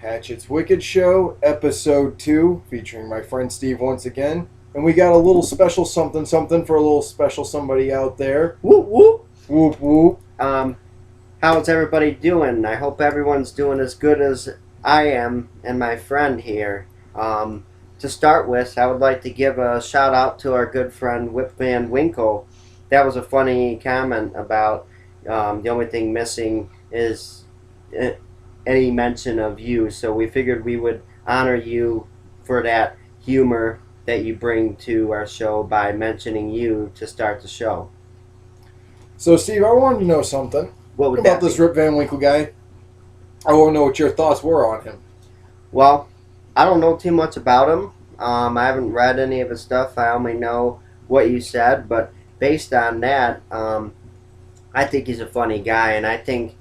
Hatchet's Wicked Show, Episode 2, featuring my friend Steve once again. And we got a little special something for a little special somebody out there. Whoop whoop. Whoop whoop. How's everybody doing? I hope everyone's doing as good as I am and my friend here. To start with, I would like to give a shout out to our good friend Winkle. That was a funny comment about the only thing missing is any mention of you. So we figured we would honor you for that humor that you bring to our show by mentioning you to start the show. So, Steve, I wanted to know something. What would about that this be? Rip Van Winkle guy. I want to know what your thoughts were on him. Well, I don't know too much about him. I haven't read any of his stuff. I only know what you said, but based on that, I think he's a funny guy, and I think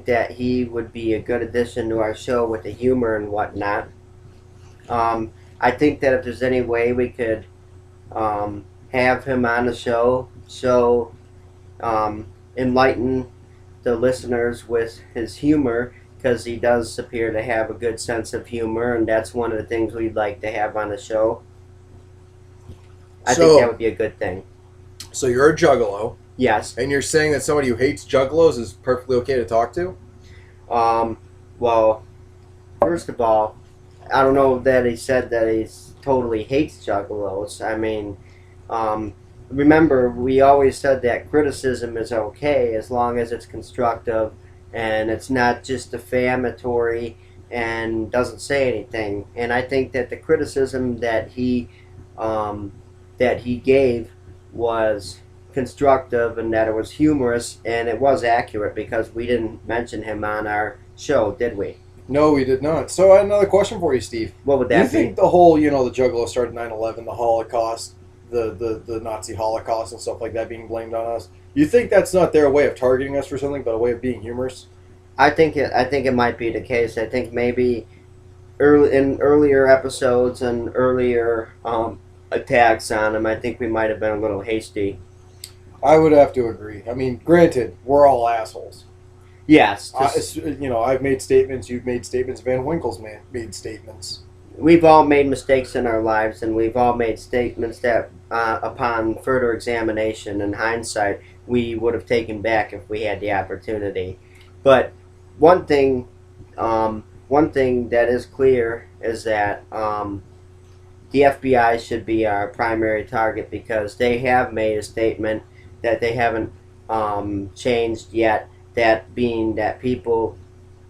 that he would be a good addition to our show with the humor and whatnot. I think that if there's any way we could have him on the show, enlighten the listeners with his humor, because he does appear to have a good sense of humor, and that's one of the things we'd like to have on the show. I think that would be a good thing. So you're a juggalo. Yes. And you're saying that somebody who hates juggalos is perfectly okay to talk to? Well, first of all, I don't know that he said that he totally hates juggalos. I mean, remember, we always said that criticism is okay as long as it's constructive and it's not just defamatory and doesn't say anything. And I think that the criticism that he gave was constructive and that it was humorous and it was accurate, because we didn't mention him on our show, did we? No, we did not. So I had another question for you, Steve. What would Do you that be? think the whole, the juggalo started 9/11, the Holocaust, the Nazi Holocaust and stuff like that being blamed on us? You think that's not their way of targeting us for something, but a way of being humorous? I think it might be the case. I think maybe in earlier episodes and earlier attacks on him, I think we might have been a little hasty. I would have to agree. I mean, granted, we're all assholes. Yes. I've made statements, you've made statements, Van Winkle's made statements. We've all made mistakes in our lives, and we've all made statements that, upon further examination and hindsight, we would have taken back if we had the opportunity. But one thing that is clear is that the FBI should be our primary target, because they have made a statement that they haven't changed yet. That being that people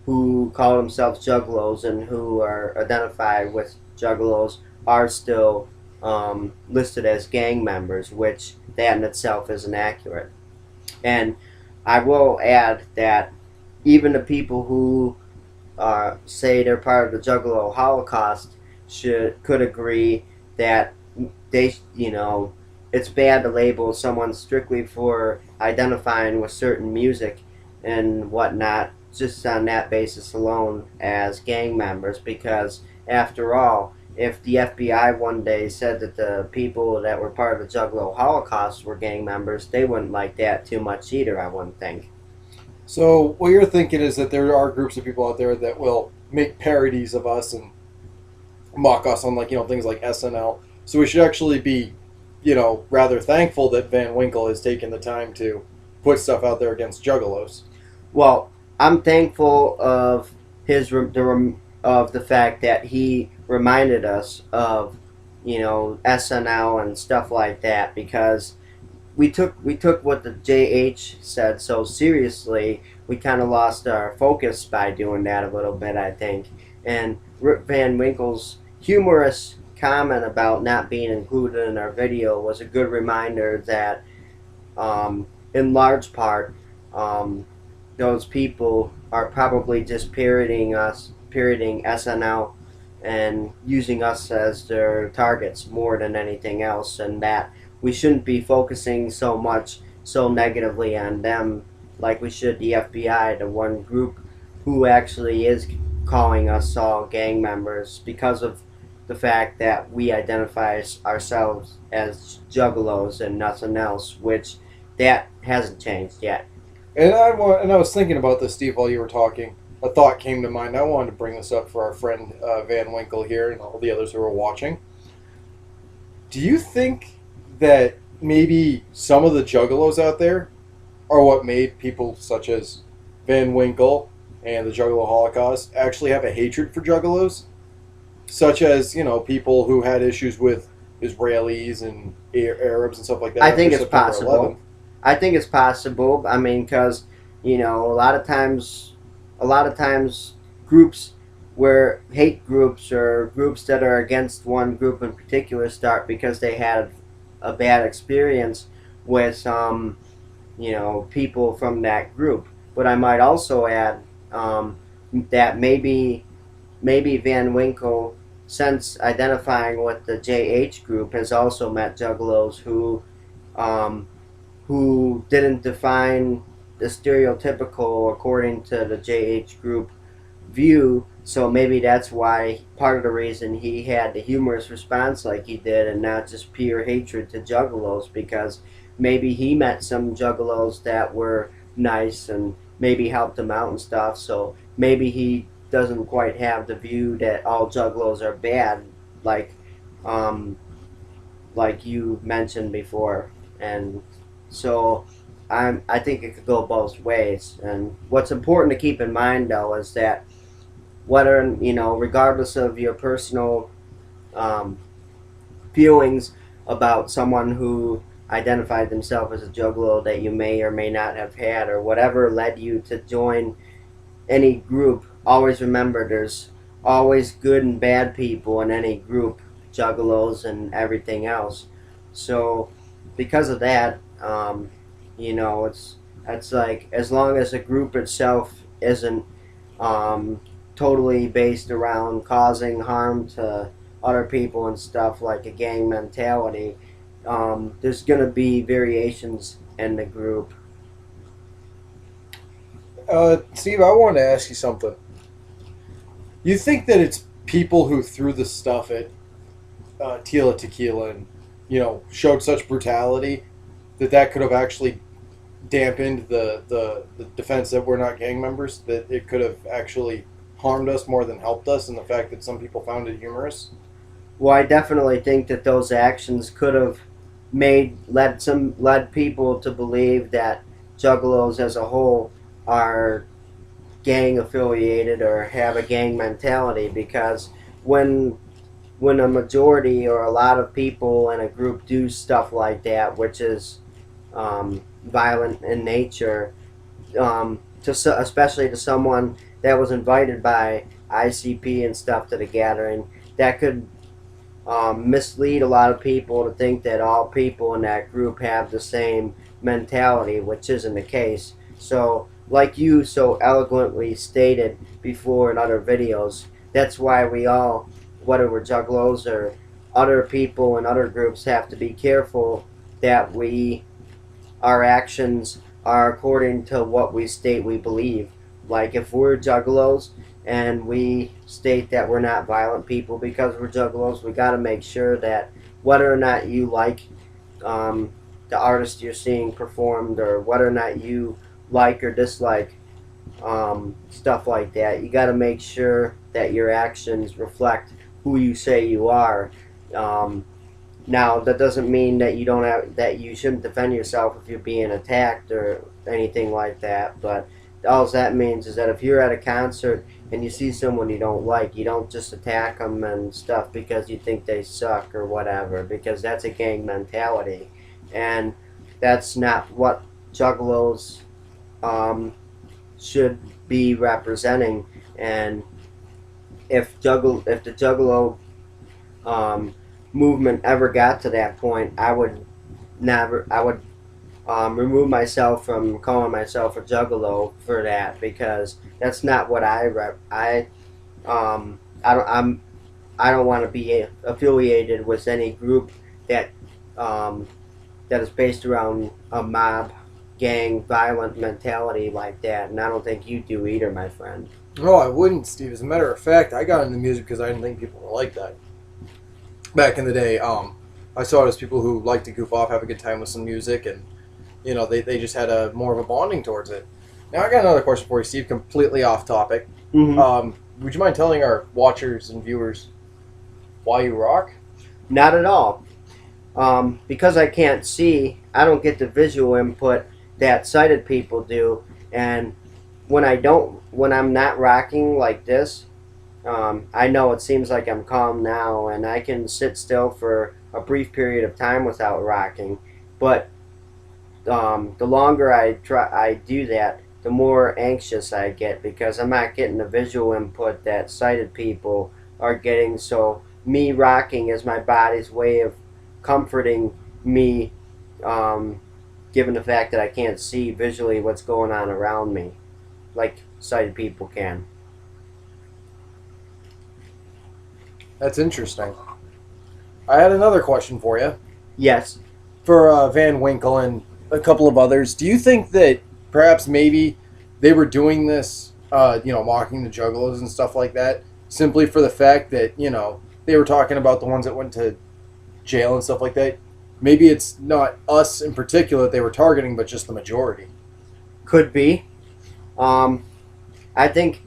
who call themselves juggalos and who are identified with juggalos are still listed as gang members, which that in itself isn't accurate. And I will add that even the people who say they're part of the Juggalo Holocaust could agree that it's bad to label someone strictly for identifying with certain music and whatnot, just on that basis alone, as gang members, because after all, if the FBI one day said that the people that were part of the Juggalo Holocaust were gang members, they wouldn't like that too much either, I wouldn't think. So what you're thinking is that there are groups of people out there that will make parodies of us and mock us on things like SNL. So we should actually be, rather thankful that Van Winkle has taken the time to put stuff out there against juggalos. Well, I'm thankful of the fact that he reminded us of SNL and stuff like that, because we took what the JH said so seriously. We kind of lost our focus by doing that a little bit, I think. And Rip Van Winkle's humorous comment about not being included in our video was a good reminder that in large part those people are probably just parodying SNL and using us as their targets more than anything else, and that we shouldn't be focusing so negatively on them like we should the FBI, the one group who actually is calling us all gang members, because of the fact that we identify ourselves as juggalos and nothing else, which that hasn't changed yet. And I was thinking about this, Steve, while you were talking. a thought came to mind. I wanted to bring this up for our friend Van Winkle here and all the others who are watching. Do you think that maybe some of the juggalos out there are what made people such as Van Winkle and the Juggalo Holocaust actually have a hatred for juggalos? Such as, people who had issues with Israelis and Arabs and stuff like that. I think after it's September possible. 11th. I think it's possible. I mean, because a lot of times, groups where hate groups or groups that are against one group in particular start because they had a bad experience with people from that group. But I might also add that maybe Van Winkle, since identifying with the JH group, has also met juggalos who didn't define the stereotypical according to the JH group view. So maybe that's why part of the reason he had the humorous response like he did and not just pure hatred to juggalos, because maybe he met some juggalos that were nice and maybe helped him out and stuff. So maybe he doesn't quite have the view that all juggalos are bad, like like you mentioned before. And so I think it could go both ways. And what's important to keep in mind, though, is that whether, regardless of your personal feelings about someone who identified themselves as a juggalo that you may or may not have had, or whatever led you to join any group, always remember there's always good and bad people in any group, juggalos and everything else. So because of that, it's like, as long as the group itself isn't totally based around causing harm to other people and stuff, like a gang mentality, there's going to be variations in the group. Steve, I wanted to ask you something. You think that it's people who threw the stuff at Tila Tequila and, showed such brutality that could have actually dampened the defense that we're not gang members, that it could have actually harmed us more than helped us, and the fact that some people found it humorous? Well, I definitely think that those actions could have led people to believe that juggalos as a whole are gang affiliated or have a gang mentality, because when a majority or a lot of people in a group do stuff like that, which is violent in nature, especially to someone that was invited by ICP and stuff to the gathering, that could mislead a lot of people to think that all people in that group have the same mentality, which isn't the case. So, like you so eloquently stated before in other videos, that's why we all, whether we're juggalos or other people in other groups, have to be careful that our actions are according to what we state we believe. Like, if we're juggalos and we state that we're not violent people because we're juggalos, we got to make sure that whether or not you like the artist you're seeing performed, or whether or not you like or dislike stuff like that, you got to make sure that your actions reflect who you say you are. Now, that doesn't mean that you shouldn't defend yourself if you're being attacked or anything like that, but all that means is that if you're at a concert and you see someone you don't like, you don't just attack them and stuff because you think they suck or whatever, because that's a gang mentality, and that's not what juggalos should be representing. And if the juggalo movement ever got to that point, I would remove myself from calling myself a juggalo for that, because that's not what I don't want to be affiliated with any group that is based around a mob, gang, violent mentality like that, and I don't think you do either, my friend. No, I wouldn't, Steve. As a matter of fact, I got into music because I didn't think people were like that. Back in the day, I saw it as people who like to goof off, have a good time with some music, and they just had more of a bonding towards it. Now, I got another question for you, Steve, completely off topic. Hmm. Would you mind telling our watchers and viewers why you rock? Not at all. Because I can't see, I don't get the visual input that sighted people do. And when I'm not rocking like this, I know it seems like I'm calm now, and I can sit still for a brief period of time without rocking. But the longer I do that, the more anxious I get because I'm not getting the visual input that sighted people are getting. So me rocking is my body's way of comforting me, um, given the fact that I can't see visually what's going on around me, like sighted people can. That's interesting. I had another question for you. Yes, For Van Winkle and a couple of others, do you think that perhaps maybe they were doing this, mocking the Juggalos and stuff like that, simply for the fact that they were talking about the ones that went to jail and stuff like that? Maybe it's not us in particular that they were targeting, but just the majority. could be. Um, I think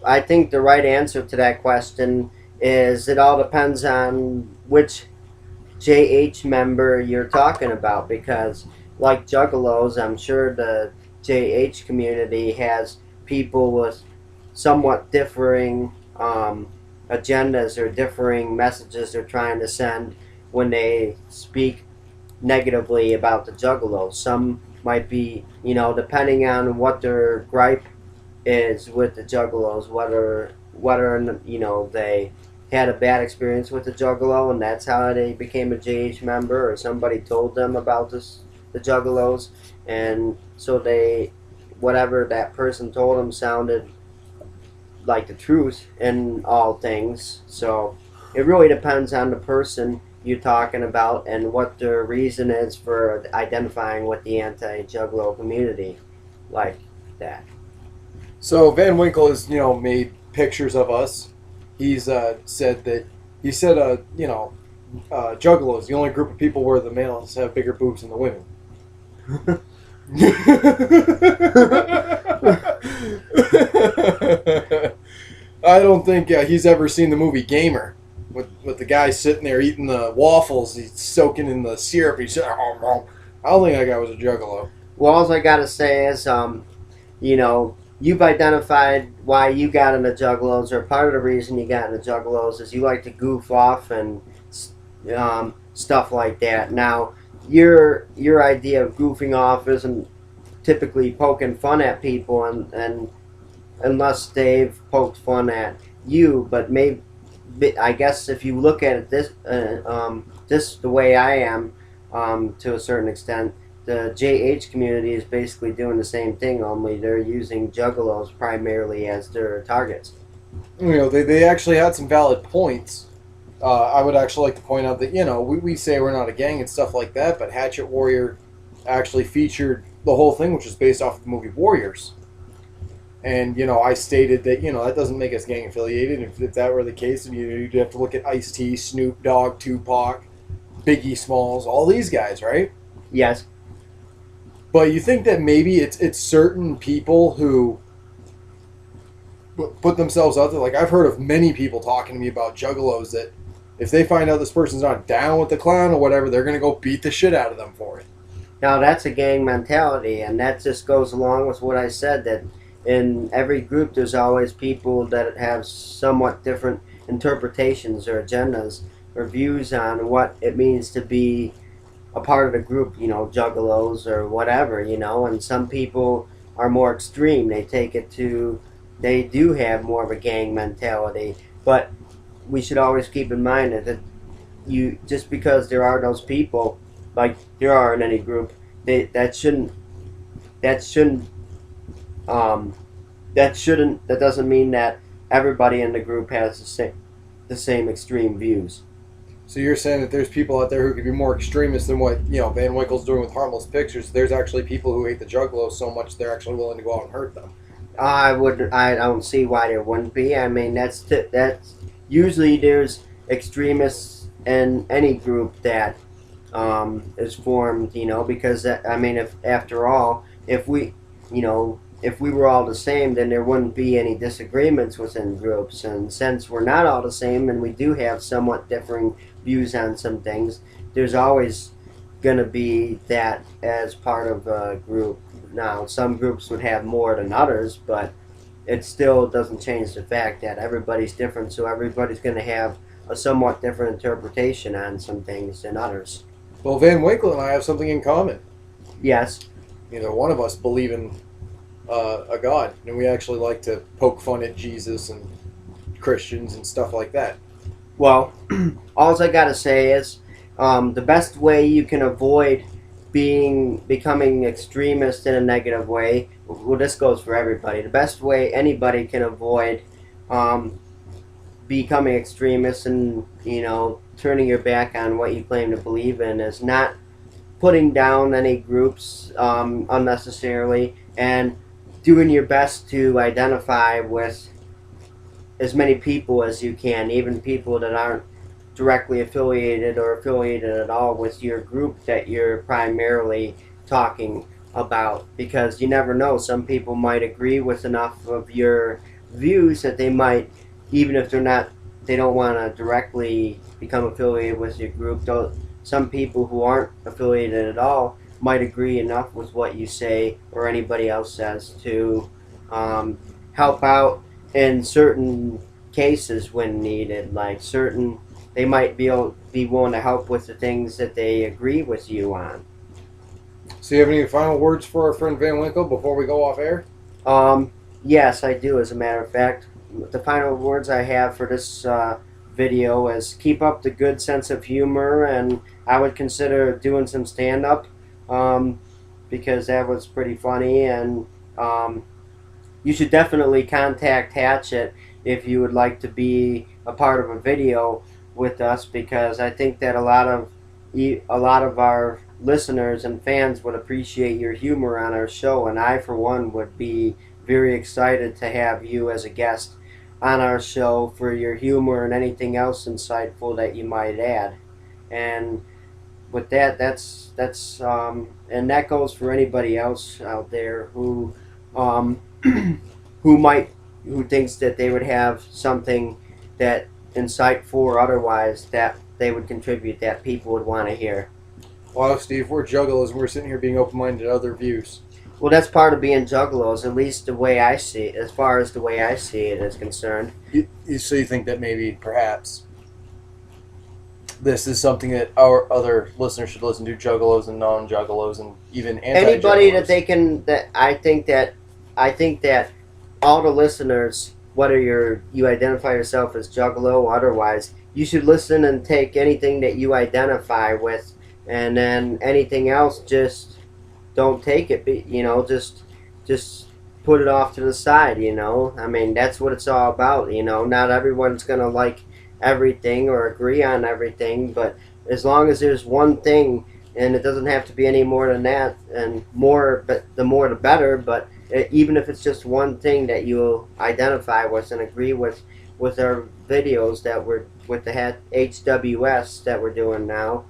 I think the right answer to that question is it all depends on which JH member you're talking about because like Juggalos, I'm sure the JH community has people with somewhat differing agendas or differing messages they're trying to send when they speak negatively about the Juggalos. Some might be, depending on what their gripe is with the Juggalos, whether they had a bad experience with the Juggalo and that's how they became a JH member, or somebody told them about the Juggalos, and so they whatever that person told them sounded like the truth in all things. So it really depends on the person you're talking about and what their reason is for identifying with the anti-Juggalo community like that. So Van Winkle has made pictures of us. He's said that Juggalos, the only group of people where the males have bigger boobs than the women. I don't think he's ever seen the movie Gamer with the guy sitting there eating the waffles. He's soaking in the syrup. He's I don't think that guy was a Juggalo. Well, all I gotta say is, you've identified why you got into Juggalos, or part of the reason you got into Juggalos is you like to goof off and stuff like that. Now, your idea of goofing off isn't typically poking fun at people, and unless they've poked fun at you, but maybe I guess if you look at it this the way I am, to a certain extent, the JH community is basically doing the same thing, only they're using Juggalos primarily as their targets. They actually had some valid points. I would actually like to point out that we say we're not a gang and stuff like that, but Hatchet Warrior actually featured the whole thing, which is based off the movie Warriors. And I stated that that doesn't make us gang affiliated. If that were the case, then you'd have to look at Ice-T, Snoop Dogg, Tupac, Biggie Smalls, all these guys, right? Yes. But you think that maybe it's certain people who put themselves out there. Like I've heard of many people talking to me about Juggalos that if they find out this person's not down with the clown or whatever, they're gonna go beat the shit out of them for it. Now that's a gang mentality, and that just goes along with what I said, that in every group there's always people that have somewhat different interpretations or agendas or views on what it means to be a part of the group, Juggalos or whatever, and some people are more extreme. They do have more of a gang mentality, but we should always keep in mind that just because there are those people, like there are in any group, that doesn't mean that everybody in the group has the same extreme views. So you're saying that there's people out there who could be more extremist than what Van Winkle's doing with harmless pictures. There's actually people who hate the Juggalos so much they're actually willing to go out and hurt them. I don't see why there wouldn't be. I mean, that's usually there's extremists in any group that is formed. Because if after all, if we if we were all the same, then there wouldn't be any disagreements within groups. And since we're not all the same and we do have somewhat differing views on some things, there's always going to be that as part of a group. Now, some groups would have more than others, but it still doesn't change the fact that everybody's different, so everybody's going to have a somewhat different interpretation on some things than others. Well, Van Winkle and I have something in common. Yes. Neither one of us believe in a God, and we actually like to poke fun at Jesus and Christians and stuff like that. Well, all I gotta say is the best way you can avoid becoming extremist in a negative way. Well, this goes for everybody. The best way anybody can avoid becoming extremist and turning your back on what you claim to believe in is not putting down any groups unnecessarily, and doing your best to identify with as many people as you can, even people that aren't directly affiliated or affiliated at all with your group that you're primarily talking about, because you never know, some people might agree with enough of your views that they might, even if they don't want to directly become affiliated with your group, though some people who aren't affiliated at all might agree enough with what you say or anybody else says to help out in certain cases when needed. Like they might be willing to help with the things that they agree with you on. So you have any final words for our friend Van Winkle before we go off air? Yes, I do, as a matter of fact. The final words I have for this video is keep up the good sense of humor, and I would consider doing some stand-up because that was pretty funny, and you should definitely contact Hatchet if you would like to be a part of a video with us, because I think that a lot of our listeners and fans would appreciate your humor on our show, and I for one would be very excited to have you as a guest on our show for your humor and anything else insightful that you might add. And with that, that's and that goes for anybody else out there who who thinks that they would have something that insightful or otherwise that they would contribute that people would want to hear. Wow, Steve, we're juggalos and we're sitting here being open-minded to other views. Well, that's part of being juggalos, at least the way I see it, as far as the way I see it is concerned. So you think that maybe, perhaps, this is something that our other listeners should listen to, juggalos and non-juggalos and even anti-juggalos? Anybody that they can, I think that all the listeners, whether you identify yourself as juggalo or otherwise, you should listen and take anything that you identify with, and then anything else, just don't take it. Just put it off to the side. I mean, that's what it's all about. Not everyone's gonna like everything or agree on everything, but as long as there's one thing, and it doesn't have to be any more than that, and but the more the better. But even if it's just one thing that you identify with and agree with our videos that we're with the HWS that we're doing now,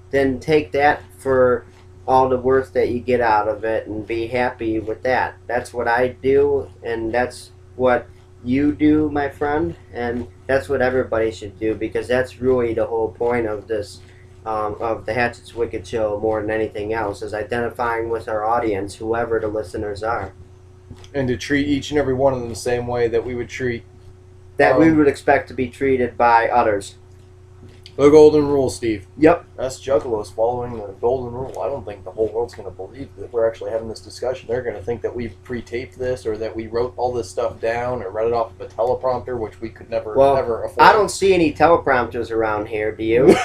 then take that for all the worth that you get out of it and be happy with that. That's what I do, and that's what you do, my friend, and that's what everybody should do, because that's really the whole point of this of the Hatchet's Wicked Show more than anything else, is identifying with our audience, whoever the listeners are. And to treat each and every one of them the same way that we would treat... we would expect to be treated by others. The golden rule, Steve. Yep. Us juggalos following the golden rule. I don't think the whole world's going to believe that we're actually having this discussion. They're going to think that we pre-taped this, or that we wrote all this stuff down, or read it off of a teleprompter, which we could never afford. I don't see any teleprompters around here, do you?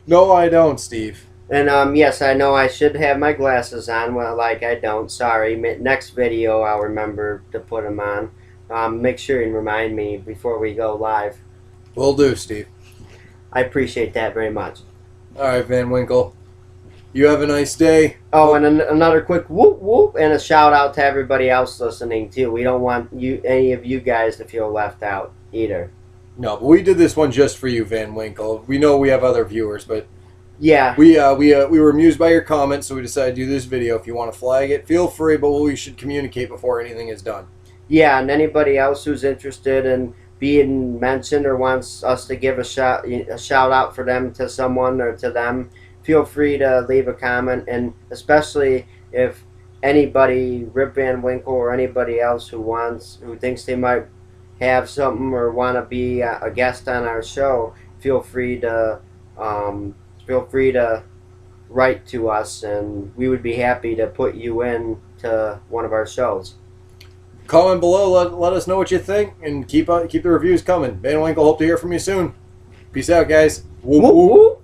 No, I don't, Steve. And yes, I know I should have my glasses on. Well, I don't. Sorry. Next video, I'll remember to put them on. Make sure and remind me before we go live. Will do, Steve. I appreciate that very much. All right, Van Winkle. You have a nice day. Oh, and another quick whoop whoop and a shout out to everybody else listening too. We don't want any of you guys to feel left out either. No, but we did this one just for you, Van Winkle. We know we have other viewers, but Yeah, We were amused by your comments, so we decided to do this video. If you want to flag it, feel free, but we should communicate before anything is done. yeah, and anybody else who's interested in being mentioned or wants us to give a shout out for them to someone or to them, feel free to leave a comment, and especially if anybody, Rip Van Winkle or anybody else who thinks they might have something or want to be a guest on our show, feel free to um, feel free to write to us, and we would be happy to put you in to one of our shows. Comment below, let us know what you think, and keep the reviews coming. Van Winkle, hope to hear from you soon. Peace out, guys. Whoop, Whoop, whoop. whoop.